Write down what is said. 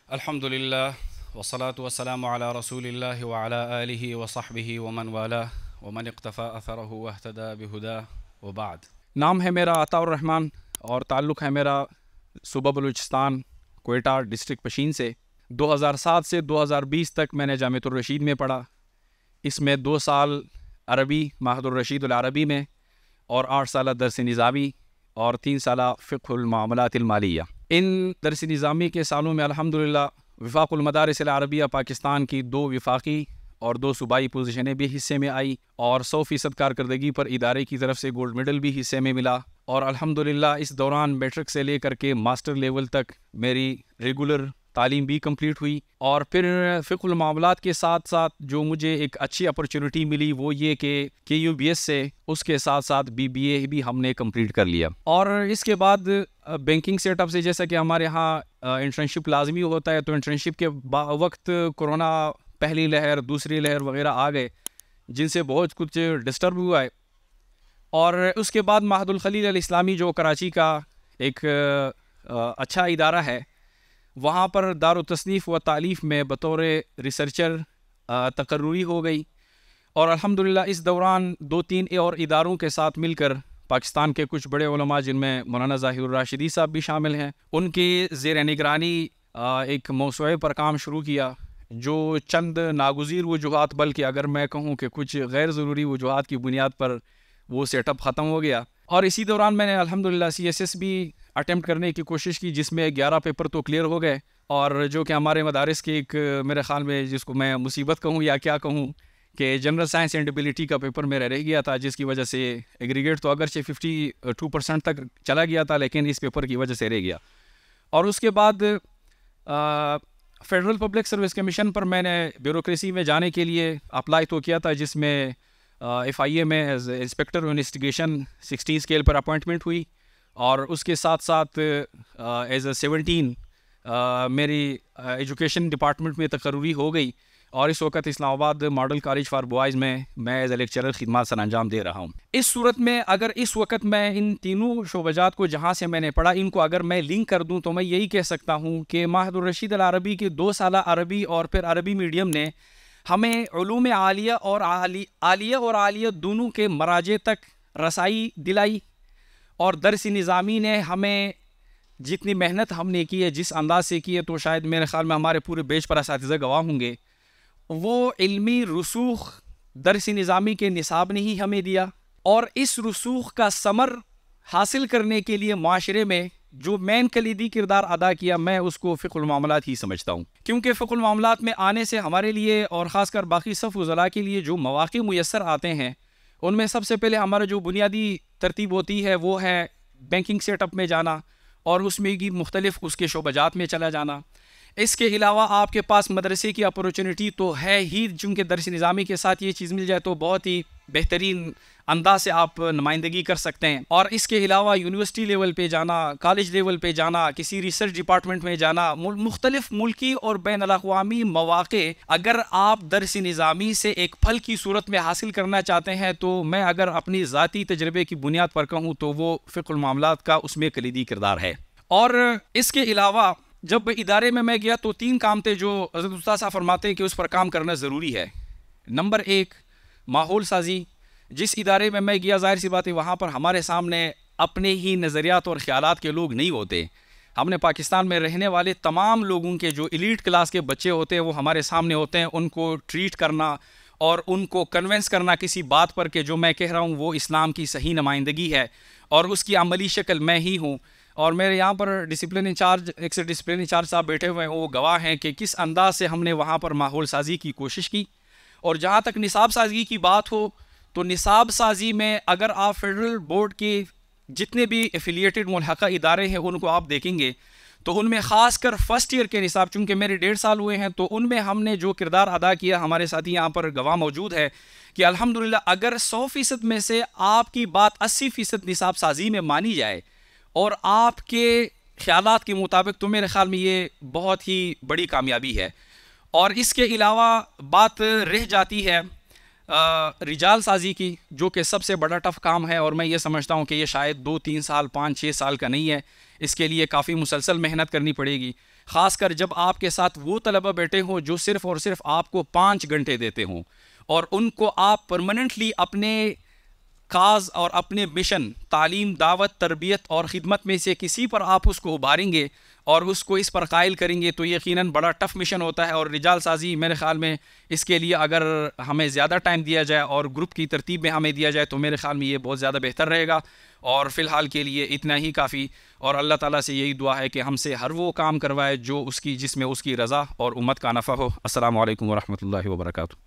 الحمدللہ والصلاة والسلام علی رسول اللہ وعلی آلہ وصحبہ ومن والاه ومن اقتفى اثرہ واہتدى بہداه وبعد۔ نام ہے میرا عطاء الرحمن اور تعلق ہے میرا صوبہ بلوچستان کوئٹہ ڈسٹرکٹ پشین سے۔ 2007 سے 2020 تک میں نے جامعۃ الرشید میں پڑھا۔ اس میں 2 سال عربی معہد الرشید العربی میں اور 8 سالہ درس نظامی اور 3 سالہ فقہ المعاملات المالیہ۔ ان درس نظامی کے سالوں میں الحمدللہ وفاق المدارس العربیہ پاکستان کی 2 وفاقی اور 2 صوبائی پوزیشنیں بھی حصے میں آئی اور 100% کارکردگی پر ادارے کی طرف سے گولڈ میڈل بھی حصے میں ملا، اور الحمدللہ اس دوران میٹرک سے لے کر کے ماسٹر لیول تک میری ریگولر تعلیم بھی کمپلیٹ ہوئی۔ اور پھر فقہ المعاملات کے ساتھ ساتھ جو مجھے ایک اچھی اپرچونٹی ملی وہ یہ کہ KUBS سے اس کے ساتھ ساتھ BBA بھی ہم نے کمپلیٹ کر لیا۔ اور اس کے بعد بینکنگ سیٹ اپ سے جیسا کہ ہمارے ہاں انٹرنشپ لازمی ہوتا ہے، تو انٹرنشپ کے وقت کورونا پہلی لہر دوسری لہر وغیرہ آ گئے جن سے بہت کچھ ڈسٹرب ہوا ہے۔ اور اس کے بعد معہد الخلیل الاسلامی جو کراچی کا ایک اچھا ادارہ ہے، وہاں پر دار التصنیف و تالیف میں بطور ریسرچر تقرری ہو گئی، اور الحمدللہ اس دوران 2-3 اور اداروں کے ساتھ مل کر پاکستان کے کچھ بڑے علماء جن میں مولانا ظاہر الراشدی صاحب بھی شامل ہیں، ان کی زیر نگرانی ایک موسوعے پر کام شروع کیا جو چند ناگزیر وجوہات، بلکہ اگر میں کہوں کہ کچھ غیر ضروری وجوہات کی بنیاد پر وہ سیٹ اپ ختم ہو گیا۔ اور اسی دوران میں نے الحمدللہ CSS بھی اٹیمپٹ کرنے کی کوشش کی، جس میں 11 پیپر تو کلیئر ہو گئے، اور جو کہ ہمارے مدارس کے ایک میرے خیال میں جس کو میں مصیبت کہوں یا کیا کہوں کہ جنرل سائنس اینڈ ایبیلٹی کا پیپر میرا رہ گیا تھا، جس کی وجہ سے ایگریگیٹ تو اگرچہ 52% تک چلا گیا تھا لیکن اس پیپر کی وجہ سے رہ گیا۔ اور اس کے بعد فیڈرل پبلک سروس کمیشن پر میں نے بیوروکریسی میں جانے کے لیے اپلائی تو کیا تھا، جس میں FIA میں ایز انسپیکٹر انویسٹیگیشن 16 اسکیل پر اپوائنٹمنٹ ہوئی، اور اس کے ساتھ ساتھ ایز 17 میری ایجوکیشن ڈپارٹمنٹ میں تقرری ہو گئی، اور اس وقت اسلام آباد ماڈل کالج فار بوائز میں ایز اے لیکچرر خدمات سر انجام دے رہا ہوں۔ اس صورت میں اگر اس وقت میں ان تینوں شعبجات کو جہاں سے میں نے پڑھا ان کو اگر میں لنک کر دوں تو میں یہی کہہ سکتا ہوں کہ معہد الرشید العربی کے 2 سالہ عربی اور پھر عربی میڈیم نے ہمیں علوم عالیہ اور عالیہ دونوں کے مراجع تک رسائی دلائی، اور درس نظامی نے ہمیں جتنی محنت ہم نے کی ہے جس انداز سے کی ہے تو شاید میرے خیال میں ہمارے پورے بیچ پر اساتذہ گواہ ہوں گے، وہ علمی رسوخ درس نظامی کے نصاب نے ہی ہمیں دیا، اور اس رسوخ کا ثمر حاصل کرنے کے لیے معاشرے میں جو مین کلیدی کردار ادا کیا میں اس کو فقہ المعاملات ہی سمجھتا ہوں، کیونکہ فقہ المعاملات میں آنے سے ہمارے لیے اور خاص کر باقی صف وزراء کے لیے جو مواقع میسر آتے ہیں ان میں سب سے پہلے ہمارا جو بنیادی ترتیب ہوتی ہے وہ ہے بینکنگ سیٹ اپ میں جانا اور اس میں کی مختلف اس کے شعبجات میں چلا جانا۔ اس کے علاوہ آپ کے پاس مدرسے کی اپورچونٹی تو ہے ہی، چونکہ درس نظامی کے ساتھ یہ چیز مل جائے تو بہت ہی بہترین انداز سے آپ نمائندگی کر سکتے ہیں، اور اس کے علاوہ یونیورسٹی لیول پہ جانا، کالج لیول پہ جانا، کسی ریسرچ ڈپارٹمنٹ میں جانا، مختلف ملکی اور بین الاقوامی مواقع اگر آپ درس نظامی سے ایک پھل کی صورت میں حاصل کرنا چاہتے ہیں تو میں اگر اپنی ذاتی تجربے کی بنیاد پر کہوں تو وہ فقہ المعاملات کا اس میں کلیدی کردار ہے۔ اور اس کے علاوہ جب ادارے میں گیا تو 3 کام تھے جو حضرت استاد صاحب فرماتے ہیں کہ اس پر کام کرنا ضروری ہے۔ نمبر 1 ماحول سازی۔ جس ادارے میں گیا ظاہر سی بات ہے وہاں پر ہمارے سامنے اپنے ہی نظریات اور خیالات کے لوگ نہیں ہوتے، ہم نے پاکستان میں رہنے والے تمام لوگوں کے جو ایلیٹ کلاس کے بچے ہوتے ہیں وہ ہمارے سامنے ہوتے ہیں، ان کو ٹریٹ کرنا اور ان کو کنونس کرنا کسی بات پر کہ جو میں کہہ رہا ہوں وہ اسلام کی صحیح نمائندگی ہے اور اس کی عملی شکل میں ہی ہوں۔ اور میرے یہاں پر ڈسپلن انچارج ایک سے ڈسپلن انچارج صاحب بیٹھے ہوئے ہیں، وہ گواہ ہیں کہ کس انداز سے ہم نے وہاں پر ماحول سازی کی کوشش کی۔ اور جہاں تک نصاب سازی کی بات ہو تو نصاب سازی میں اگر آپ فیڈرل بورڈ کے جتنے بھی ایفیلیٹڈ ملحقہ ادارے ہیں ان کو آپ دیکھیں گے تو ان میں خاص کر فرسٹ ایئر کے نصاب، چونکہ میرے 1.5 سال ہوئے ہیں تو ان میں ہم نے جو کردار ادا کیا، ہمارے ساتھی یہاں پر گواہ موجود ہے کہ الحمدللہ اگر 100% میں سے آپ کی بات 80% نصاب سازی میں مانی جائے اور آپ کے خیالات کے مطابق تو میرے خیال میں یہ بہت ہی بڑی کامیابی ہے۔ اور اس کے علاوہ بات رہ جاتی ہے رجال سازی کی، جو کہ سب سے بڑا ٹف کام ہے، اور میں یہ سمجھتا ہوں کہ یہ شاید 2-3 سال 5-6 سال کا نہیں ہے، اس کے لیے کافی مسلسل محنت کرنی پڑے گی، خاص کر جب آپ کے ساتھ وہ طلبہ بیٹھے ہوں جو صرف اور صرف آپ کو 5 گھنٹے دیتے ہوں، اور ان کو آپ پرماننٹلی اپنے کاز اور اپنے مشن، تعلیم، دعوت، تربیت اور خدمت میں سے کسی پر آپ اس کو ابھاریں گے اور اس کو اس پر قائل کریں گے، تو یقیناً بڑا ٹف مشن ہوتا ہے۔ اور رجال سازی میرے خیال میں اس کے لیے اگر ہمیں زیادہ ٹائم دیا جائے اور گروپ کی ترتیب میں ہمیں دیا جائے تو میرے خیال میں یہ بہت زیادہ بہتر رہے گا، اور فی الحال کے لیے اتنا ہی کافی، اور اللہ تعالیٰ سے یہی دعا ہے کہ ہم سے ہر وہ کام کروائے جو جس میں اس کی رضا اور امت کا نفع ہو۔ السلام علیکم ورحمۃ اللہ وبرکاتہ۔